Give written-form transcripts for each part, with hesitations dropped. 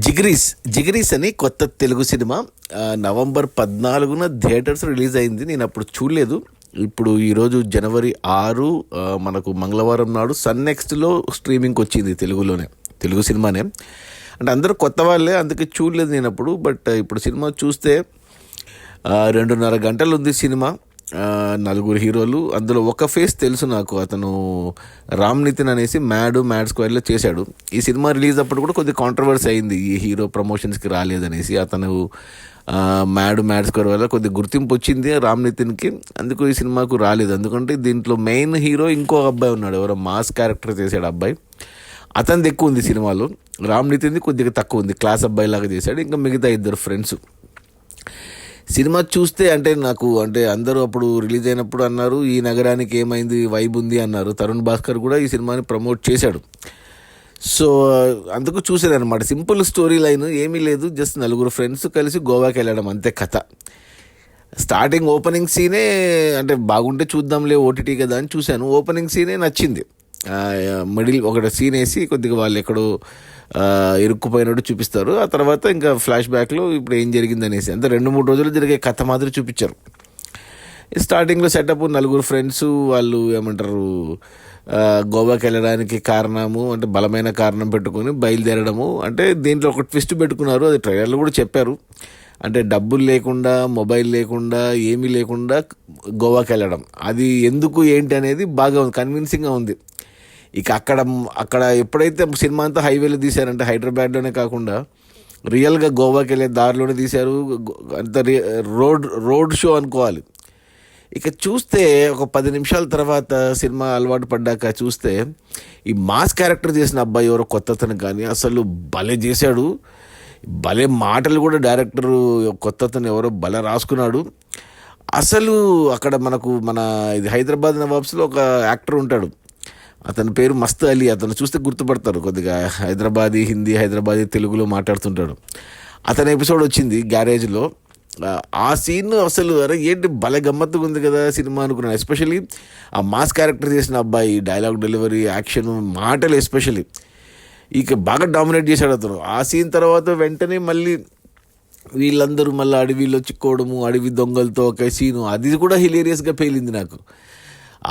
జిగిరీస్ జిగిరీస్ అని కొత్త తెలుగు సినిమా నవంబర్ 14న థియేటర్స్ రిలీజ్ అయింది. నేను అప్పుడు చూడలేదు. ఇప్పుడు ఈరోజు జనవరి 6 మనకు మంగళవారం నాడు సన్ నెక్స్ట్లో స్ట్రీమింగ్కి వచ్చింది. తెలుగు సినిమానే. అంటే అందరూ కొత్త వాళ్ళే, అందుకే చూడలేదు నేను అప్పుడు. బట్ ఇప్పుడు సినిమా చూస్తే 2.5 గంటలు ఉంది సినిమా. 4 హీరోలు, అందులో ఒక ఫేస్ తెలుసు నాకు. అతను రామ్ నితిన్ అనేసి మ్యాడ్ స్క్వేర్లో చేశాడు. ఈ సినిమా రిలీజ్ అప్పుడు కూడా కొద్దిగా కాంట్రవర్సీ అయింది, ఈ హీరో ప్రమోషన్స్కి రాలేదనేసి. అతను మ్యాడ్ స్క్వేర్ వల్ల కొద్దిగా గుర్తింపు వచ్చింది రామ్ నితిన్కి, అందుకు ఈ సినిమాకు రాలేదు. ఎందుకంటే దీంట్లో మెయిన్ హీరో ఇంకో అబ్బాయి ఉన్నాడు, ఎవరో మాస్ క్యారెక్టర్ చేశాడు అబ్బాయి. అతనిది ఎక్కువ ఉంది సినిమాలో, రామ్ నితిన్ది కొద్దిగా తక్కువ ఉంది. క్లాస్ అబ్బాయి లాగా చేశాడు. ఇంకా మిగతా 2 ఫ్రెండ్స్. సినిమా చూస్తే అందరూ అప్పుడు రిలీజ్ అయినప్పుడు అన్నారు, ఈ నగరానికి ఏమైంది, వైబ్ ఉంది అన్నారు. తరుణ్ భాస్కర్ కూడా ఈ సినిమాని ప్రమోట్ చేశాడు. సో అందుకు చూసేదన్నమాట. సింపుల్ స్టోరీ లైన్, ఏమీ లేదు. జస్ట్ 4 ఫ్రెండ్స్ కలిసి గోవాకి వెళ్ళడం, అంతే కథ. స్టార్టింగ్ ఓపెనింగ్ సీనే బాగుంటే చూద్దాంలే, ఓటీటీ కదా అని చూశాను. ఓపెనింగ్ సీనే నచ్చింది. మిడిల్ ఒకటి సీన్ వేసి కొద్దిగా వాళ్ళు ఎక్కడో ఇరుక్కుపోయినట్టు చూపిస్తారు. ఆ తర్వాత ఇంకా ఫ్లాష్ బ్యాక్లో ఇప్పుడు ఏం జరిగింది అనేసి 2-3 రోజులు జరిగే కథ మాదిరి చూపించారు. స్టార్టింగ్లో సెటప్ 4 ఫ్రెండ్స్, వాళ్ళు గోవాకి వెళ్ళడానికి కారణము బలమైన కారణం పెట్టుకొని బయలుదేరడము. దీంట్లో ఒక ట్విస్ట్ పెట్టుకున్నారు, అది ట్రైలర్లో కూడా చెప్పారు. డబ్బులు లేకుండా, మొబైల్ లేకుండా, ఏమీ లేకుండా గోవాకి వెళ్ళడం, అది ఎందుకు ఏంటి అనేది బాగా ఉంది, కన్విన్సింగ్గా ఉంది. ఇక అక్కడ ఎప్పుడైతే సినిమా అంతా హైవేలో తీశారంటే, హైదరాబాద్లోనే కాకుండా రియల్గా గోవాకి వెళ్ళే దారిలోనే తీశారు. అంత రోడ్ షో అనుకోవాలి. ఇక చూస్తే ఒక 10 నిమిషాల తర్వాత సినిమా అలవాటు పడ్డాక చూస్తే, ఈ మాస్ క్యారెక్టర్ చేసిన అబ్బాయి ఎవరో కొత్తతను కానీ అసలు భలే చేశాడు. భలే మాటలు కూడా డైరెక్టరు కొత్తతను ఎవరో భలే రాసుకున్నాడు. అసలు అక్కడ మన ఇది హైదరాబాద్ నవాబ్స్లో ఒక యాక్టర్ ఉంటాడు, అతని పేరు మస్త్ అలీ. అతను చూస్తే గుర్తుపడతారు, కొద్దిగా హిందీ హైదరాబాదీ తెలుగులో మాట్లాడుతుంటాడు. అతని ఎపిసోడ్ వచ్చింది గ్యారేజ్లో. ఆ సీన్ అసలు ఏంటి భలే గమ్మత్తుగా ఉంది కదా సినిమా అనుకున్నాను. ఎస్పెషల్లీ ఆ మాస్ క్యారెక్టర్ చేసిన అబ్బాయి డైలాగ్ డెలివరీ, యాక్షన్, మాటలు ఎస్పెషల్లీ ఇక బాగా డామినేట్ చేశాడు అతను. ఆ సీన్ తర్వాత వెంటనే మళ్ళీ వీళ్ళందరూ మళ్ళీ అడవిలో చిక్కోవడము, అడవి దొంగలతో ఒక సీను, అది కూడా హిలేరియస్గా పేలింది నాకు.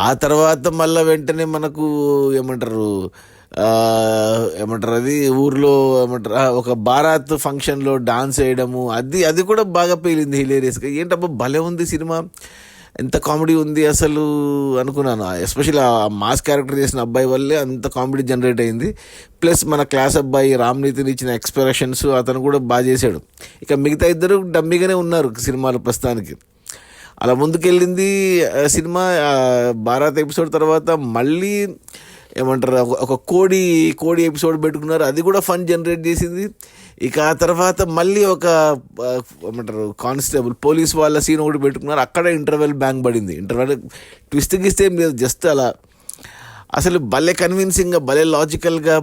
ఆ తర్వాత మళ్ళీ వెంటనే మనకు అది ఊర్లో ఒక బారాత్ ఫంక్షన్లో డాన్స్ వేయడము, అది కూడా బాగా పేలింది హిలేరియస్గా. ఏంటబ్బా భలే ఉంది సినిమా, ఎంత కామెడీ ఉంది అసలు అనుకున్నాను. ఎస్పెషల్లీ ఆ మాస్ క్యారెక్టర్ చేసిన అబ్బాయి వల్లే అంత కామెడీ జనరేట్ అయింది. ప్లస్ మన క్లాస్ అబ్బాయి రామ్ నితిన్ ఇచ్చిన ఎక్స్ప్రెషన్స్, అతను కూడా బాగా చేశాడు. ఇక మిగతా 2 డమ్మీగానే ఉన్నారు సినిమాలో ప్రస్తుతానికి. అలా ముందుకెళ్ళింది సినిమా. భారత్ ఎపిసోడ్ తర్వాత మళ్ళీ ఒక కోడి ఎపిసోడ్ పెట్టుకున్నారు, అది కూడా ఫన్ జనరేట్ చేసింది. ఇక ఆ తర్వాత మళ్ళీ ఒక కానిస్టేబుల్ పోలీస్ వాళ్ళ సీన్ ఒకటి పెట్టుకున్నారు, అక్కడ ఇంటర్వెల్ బ్యాంక్ పడింది. ఇంటర్వెల్ ట్విస్ట్ గిస్తే లేదు, జస్ట్ అలా. అసలు భలే కన్విన్సింగ్గా, భలే లాజికల్గా,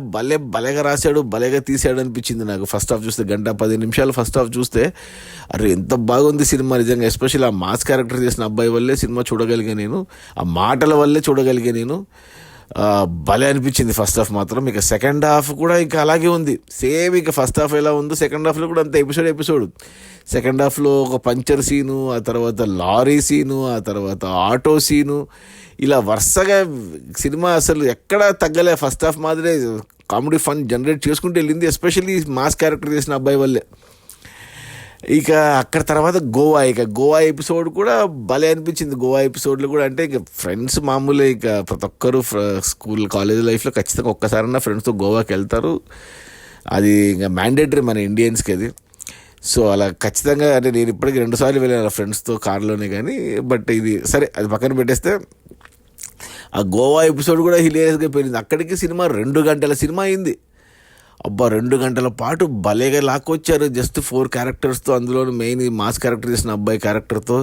భలేగా రాశాడు, భలేగా తీసాడు అనిపించింది నాకు. ఫస్ట్ హాఫ్ చూస్తే 1:10 నిమిషాలు ఫస్ట్ హాఫ్ చూస్తే ఎంత బాగుంది సినిమా నిజంగా. ఎస్పెషల్లీ ఆ మాస్ క్యారెక్టర్ చేసిన అబ్బాయి వల్లే సినిమా చూడగలిగా నేను, ఆ మాటల వల్లే చూడగలిగా నేను. భలే అనిపించింది ఫస్ట్ హాఫ్ మాత్రం. ఇక సెకండ్ హాఫ్ కూడా ఇంకా అలాగే ఉంది, సేమ్. ఇక ఫస్ట్ హాఫ్ ఎలా ఉందో సెకండ్ హాఫ్లో కూడా అంత ఎపిసోడ్. సెకండ్ హాఫ్లో ఒక పంచర్ సీను, ఆ తర్వాత లారీ సీను, ఆ తర్వాత ఆటో సీను, ఇలా వరుసగా సినిమా అసలు ఎక్కడా తగ్గలే. ఫస్ట్ హాఫ్ మాదిరే కామెడీ ఫన్ జనరేట్ చేసుకుంటూ వెళ్ళింది, ఎస్పెషల్లీ మాస్ క్యారెక్టర్ చేసిన అబ్బాయి వల్లే. ఇక అక్కడ తర్వాత గోవా ఎపిసోడ్ కూడా భలే అనిపించింది. గోవా ఎపిసోడ్లో కూడా ఇక ఫ్రెండ్స్ మామూలే, ఇక ప్రతి ఒక్కరు స్కూల్ కాలేజ్ లైఫ్లో ఖచ్చితంగా ఒక్కసారన్నా ఫ్రెండ్స్తో గోవాకి వెళ్తారు. అది ఇంకా మ్యాండేటరీ మన ఇండియన్స్కి అది. సో అలా ఖచ్చితంగా నేను ఇప్పటికీ 2 సార్లు వెళ్ళాను ఫ్రెండ్స్తో కార్లోనే. కానీ బట్ ఇది సరే, అది పక్కన పెట్టేస్తే ఆ గోవా ఎపిసోడ్ కూడా హిలేరియస్గా పోయింది. అక్కడికి సినిమా 2 గంటల సినిమా అయింది. 2 గంటల పాటు భలేగా లాక్కొచ్చారు. జస్ట్ 4 క్యారెక్టర్స్తో, అందులో మెయిన్ మాస్ క్యారెక్టర్ చేసిన అబ్బాయి క్యారెక్టర్తో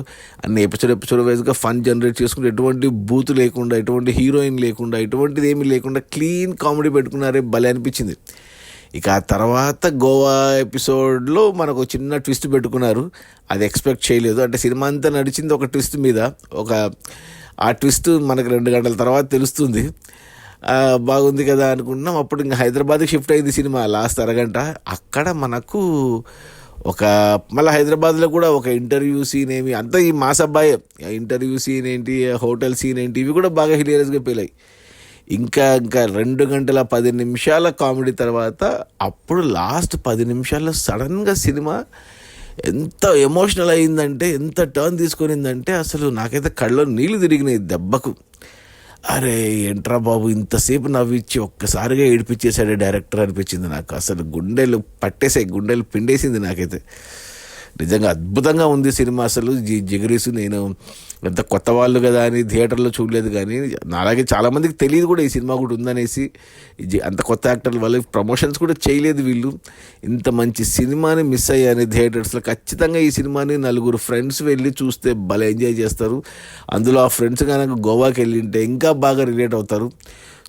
అన్ని ఎపిసోడ్ వైజ్గా ఫన్ జనరేట్ చేసుకుంటూ, ఎటువంటి బూత్ లేకుండా, ఎటువంటి హీరోయిన్ లేకుండా, ఎటువంటిది ఏమీ లేకుండా క్లీన్ కామెడీ పెట్టుకున్నారే, భలే అనిపించింది. ఇక ఆ తర్వాత గోవా ఎపిసోడ్లో మనకు చిన్న ట్విస్ట్ పెట్టుకున్నారు, అది ఎక్స్పెక్ట్ చేయలేదు. సినిమా అంతా నడిచింది ఒక ట్విస్ట్ మీద. ఆ ట్విస్ట్ మనకు 2 గంటల తర్వాత తెలుస్తుంది. బాగుంది కదా అనుకుంటున్నాం. అప్పుడు ఇంకా హైదరాబాద్కి షిఫ్ట్ అయింది సినిమా లాస్ట్ అరగంట. అక్కడ మనకు ఒక మళ్ళీ హైదరాబాద్లో కూడా ఒక ఇంటర్వ్యూ సీన్ ఏమి అంతా ఈ మాస్ అబ్బాయి ఇంటర్వ్యూ సీన్ ఏంటి, హోటల్ సీన్ ఏంటి, ఇవి కూడా బాగా హిలేరియస్గా పేలాయి. ఇంకా 2 గంటల 10 నిమిషాల కామెడీ తర్వాత అప్పుడు లాస్ట్ 10 నిమిషాల్లో సడన్గా సినిమా ఎంత ఎమోషనల్ అయిందంటే, ఎంత టర్న్ తీసుకొనిందంటే అసలు నాకైతే కళ్ళలో నీళ్లు తిరిగినాయి దెబ్బకు. అరే ఏంట్రా బాబు ఇంతసేపు నవ్విచ్చి ఒక్కసారిగా ఏడిపించేశాడే డైరెక్టర్ అనిపించింది నాకు. అసలు గుండెలు పట్టేసాయి, గుండెలు పిండేసింది నాకైతే. నిజంగా అద్భుతంగా ఉంది సినిమా. అసలు జిగరీసు నేను ఎంత కొత్త వాళ్ళు కదా అని థియేటర్లో చూడలేదు, కానీ అలాగే చాలామందికి తెలియదు కూడా ఈ సినిమా కూడా ఉందనేసి. అంత కొత్త యాక్టర్ల వల్ల ప్రమోషన్స్ కూడా చేయలేదు వీళ్ళు. ఇంత మంచి సినిమాని మిస్ అయ్యాను థియేటర్స్లో. ఖచ్చితంగా ఈ సినిమాని 4 ఫ్రెండ్స్ వెళ్ళి చూస్తే భలే ఎంజాయ్ చేస్తారు. అందులో ఆ ఫ్రెండ్స్ కనుక గోవాకి వెళ్ళింటే ఇంకా బాగా రిలేట్ అవుతారు.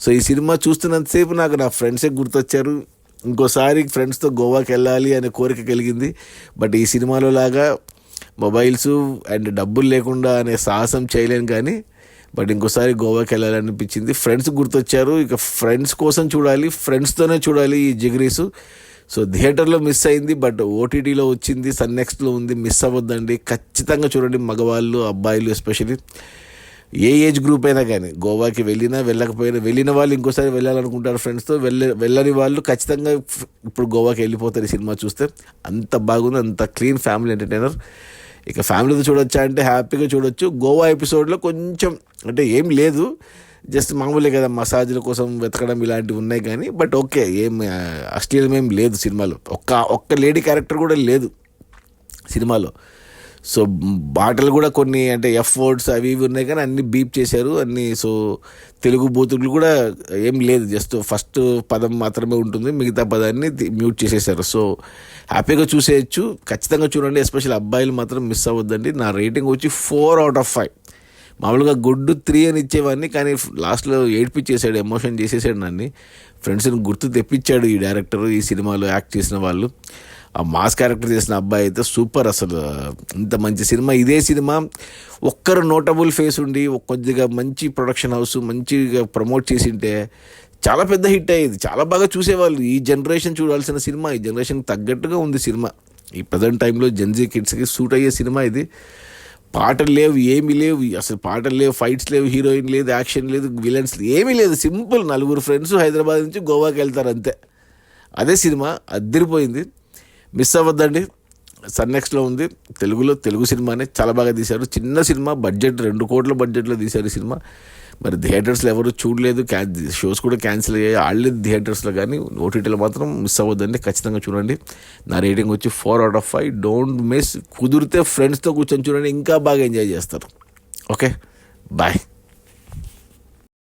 సో ఈ సినిమా చూస్తున్నంతసేపు నాకు నా ఫ్రెండ్సే గుర్తొచ్చారు. ఇంకోసారి ఫ్రెండ్స్తో గోవాకి వెళ్ళాలి అనే కోరిక కలిగింది. బట్ ఈ సినిమాలో లాగా మొబైల్స్ అండ్ డబ్బులు లేకుండా అనే సాహసం చేయలేను, కానీ బట్ ఇంకోసారి గోవాకి వెళ్ళాలనిపించింది. ఫ్రెండ్స్ గుర్తొచ్చారు. ఇక ఫ్రెండ్స్ కోసం చూడాలి, ఫ్రెండ్స్తోనే చూడాలి ఈ జిగరీసు. సో థియేటర్లో మిస్ అయింది, బట్ ఓటీటీలో వచ్చింది, సన్నెక్స్ట్లో ఉంది. మిస్ అవ్వద్దండి, ఖచ్చితంగా చూడండి. మగవాళ్ళు, అబ్బాయిలు ఎస్పెషల్లీ ఏ ఏజ్ గ్రూప్ అయినా కానీ గోవాకి వెళ్ళినా వెళ్ళకపోయినా, వెళ్ళిన వాళ్ళు ఇంకోసారి వెళ్ళాలనుకుంటారు ఫ్రెండ్స్తో, వెళ్ళని వాళ్ళు ఖచ్చితంగా ఇప్పుడు గోవాకి వెళ్ళిపోతారు ఈ సినిమా చూస్తే. అంత బాగుంది, అంత క్లీన్ ఫ్యామిలీ ఎంటర్టైనర్. ఇక ఫ్యామిలీతో చూడొచ్చా అంటే హ్యాపీగా చూడొచ్చు. గోవా ఎపిసోడ్లో కొంచెం అంటే ఏం లేదు, జస్ట్ మామూలే కదా మసాజ్ల కోసం వెతకడం ఇలాంటివి ఉన్నాయి, కానీ బట్ ఓకే, ఏం అశ్లీలం ఏం లేదు సినిమాలో. ఒక్క లేడీ క్యారెక్టర్ కూడా లేదు సినిమాలో. సో పాటలు కూడా కొన్ని అంటే ఎఫ్ వర్డ్స్ అవి ఇవి ఉన్నాయి, కానీ అన్ని బీప్ చేశారు అన్ని. సో తెలుగు బూతులు కూడా ఏం లేదు, జస్ట్ ఫస్ట్ పదం మాత్రమే ఉంటుంది, మిగతా పదాన్ని మ్యూట్ చేసేసారు. సో హ్యాపీగా చూసేయచ్చు, ఖచ్చితంగా చూడండి. ఎస్పెషల్ అబ్బాయిలు మాత్రం మిస్ అవ్వద్దండి. నా రేటింగ్ వచ్చి 4/5. మామూలుగా గుడ్ 3 అని ఇచ్చేవాడిని, కానీ లాస్ట్లో ఏడ్పించేసాడు, ఎమోషన్ చేసేసాడు నన్ను. ఫ్రెండ్స్ని గుర్తు తెప్పించాడు ఈ డైరెక్టర్. ఈ సినిమాలో యాక్ట్ చేసిన వాళ్ళు, ఆ మాస్ క్యారెక్టర్ చేసిన అబ్బాయి అయితే సూపర్. అసలు ఇంత మంచి సినిమా, ఇదే సినిమా ఒక్కరు నోటబుల్ ఫేస్ ఉండి కొద్దిగా మంచి ప్రొడక్షన్ హౌస్ మంచిగా ప్రమోట్ చేసింటే చాలా పెద్ద హిట్ అయ్యేది, చాలా బాగా చూసేవాళ్ళు. ఈ జనరేషన్ చూడాల్సిన సినిమా, ఈ జనరేషన్కి తగ్గట్టుగా ఉంది సినిమా. ఈ ప్రజెంట్ టైంలో జెన్జీ కిడ్స్కి సూట్ అయ్యే సినిమా ఇది. పాటలు లేవు, ఏమీ లేవు, అసలు పాటలు లేవు, ఫైట్స్ లేవు, హీరోయిన్ లేదు, యాక్షన్ లేదు, విలన్స్ ఏమీ లేదు. సింపుల్ 4 ఫ్రెండ్స్ హైదరాబాద్ నుంచి గోవాకి వెళ్తారు అంతే. అదే సినిమా, అదిరిపోయింది. మిస్ అవ్వద్దండి. సన్నెక్స్లో ఉంది. తెలుగు సినిమానే చాలా బాగా తీశారు. చిన్న సినిమా, బడ్జెట్ 2 కోట్ల బడ్జెట్లో తీశారు ఈ సినిమా. మరి థియేటర్స్లో ఎవరు చూడలేదు, షోస్ కూడా క్యాన్సిల్ అయ్యాయి, ఆడలేదు థియేటర్స్లో, కానీ ఓటీటీలో మాత్రం మిస్ అవ్వద్దండి, ఖచ్చితంగా చూడండి. నా రేటింగ్ వచ్చి 4/5. Don't miss. కుదిరితే ఫ్రెండ్స్తో కూర్చొని చూడండి, ఇంకా బాగా ఎంజాయ్ చేస్తారు. Okay, bye.